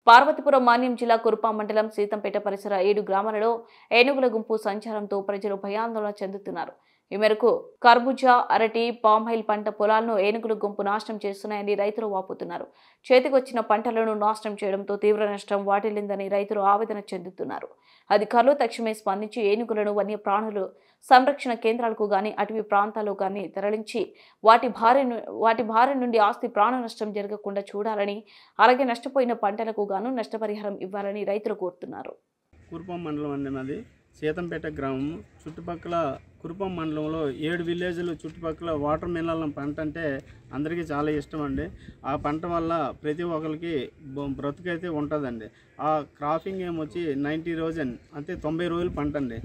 పార్వతీపురం మాన్యం జిల్లా కురుపాం మండలం సీతంపేట పరిసర 7 గ్రామాలలో ఏనుగుల గుంపు సంచారంతో ప్రజలు భయాందోళన చెందుతున్నారు. ఈ మేరకు కర్బూజా, అరటి, పామాయిల్ పంట పొలాలను ఏనుగుల గుంపు నాశనం చేస్తున్నాయని రైతులు వాపోతున్నారు. చేతికొచ్చిన పంటలను నాశనం చేయడంతో తీవ్ర నష్టం వాటిల్లిందని రైతులు ఆవేదన చెందుతున్నారు. అధికారులు తక్షణమే స్పందించి ఏనుగులను వన్యప్రాణుల సంరక్షణ కేంద్రాలకు గాని, అటవీ ప్రాంతాలకు గాని తరలించి వాటి బారి నుండి ఆస్తి ప్రాణ నష్టం జరగకుండా చూడాలని, అలాగే నష్టపోయిన పంటలకు గాను నష్టపరిహారం ఇవ్వాలని రైతులు కోరుతున్నారు. కురుపాం మండలం అండి మాది. సీతంపేట గ్రామం చుట్టుపక్కల కురుపాం మండలంలో 7 విలేజ్లు చుట్టుపక్కల వాటర్ మినరల్ పంట అంటే అందరికీ చాలా ఇష్టం అండి. ఆ పంట వల్ల ప్రతి ఒక్కరికి బ్రతుకైతే ఉంటుందండి. ఆ క్రాపింగ్ ఏమొచ్చి 90,000 అంటే 90 రోజులు పంట అండి.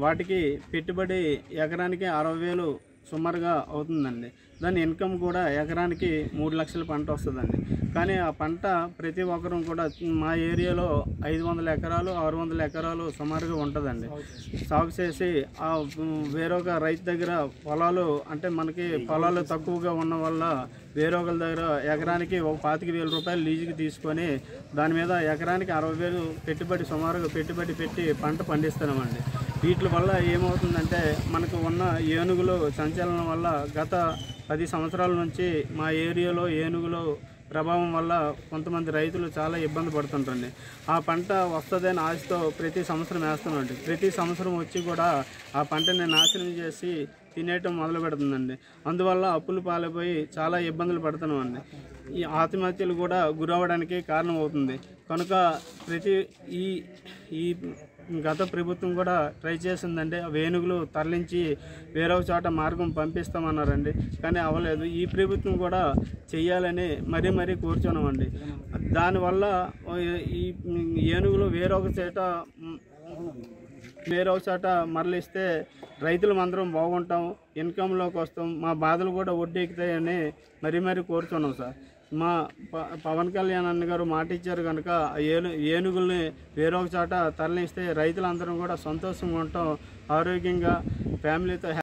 వాటికి పెట్టుబడి ఎకరానికి 60,000 సుమారుగా అవుతుందండి. దాని ఇన్కమ్ కూడా ఎకరానికి 3 లక్షల పంట వస్తుందండి. కానీ ఆ పంట ప్రతి ఒక్కరూ కూడా మా ఏరియాలో 500 ఎకరాలు 600 ఎకరాలు సుమారుగా ఉంటుందండి. సాగు చేసి ఆ వేరొక రైతు దగ్గర పొలాలు అంటే మనకి పొలాలు తక్కువగా ఉన్న వల్ల వేరొకరి దగ్గర ఎకరానికి ఒక 25,000 రూపాయలు లీజుకి తీసుకొని దాని మీద ఎకరానికి 60,000 పెట్టుబడి సుమారుగా పెట్టి పంట పండిస్తున్నామండి. వీటి వల్ల ఏమవుతుందంటే మనకు ఉన్న ఏనుగులు సంచలనం వల్ల గత 10 సంవత్సరాల నుంచి మా ఏరియాలో ఏనుగులు ప్రభావం వల్ల కొంతమంది రైతులు చాలా ఇబ్బంది పడుతుంటారండి. ఆ పంట వస్తుందని ఆశతో ప్రతి సంవత్సరం వేస్తామండి. ప్రతి సంవత్సరం వచ్చి కూడా ఆ పంటని నాశనం చేసి తినేయటం మొదలు పెడుతుందండి. అందువల్ల అప్పులు పాలైపోయి చాలా ఇబ్బందులు పడుతున్నామండి. ఈ ఆత్మహత్యలు కూడా గురవడానికి కారణం అవుతుంది. కనుక ఈ గత ప్రభుత్వం కూడా ట్రై చేసిందండి. వేనుగులు తరలించి వేరొక చోట మార్గం పంపిస్తామన్నారండి. కానీ అవ్వలేదు. ఈ ప్రభుత్వం కూడా చెయ్యాలని మరీ కోరుచున్నామండి. దానివల్ల ఈ ఏనుగులు వేరొక చోట మరలిస్తే రైతులు అందరం బాగుంటాం, ఇన్కంలోకి వస్తాం, మా బాధలు కూడా వడ్డీక్కుతాయని మరీ కోరుచున్నాం సార్. మా పవన్ కళ్యాణ్ అన్న గారు మాట ఇచ్చారు కనుక ఏనుగుల్ని వేరొక చోట తరలిస్తే రైతులందరం కూడా సంతోషంగా ఉంటాం, ఆరోగ్యంగా ఫ్యామిలీతో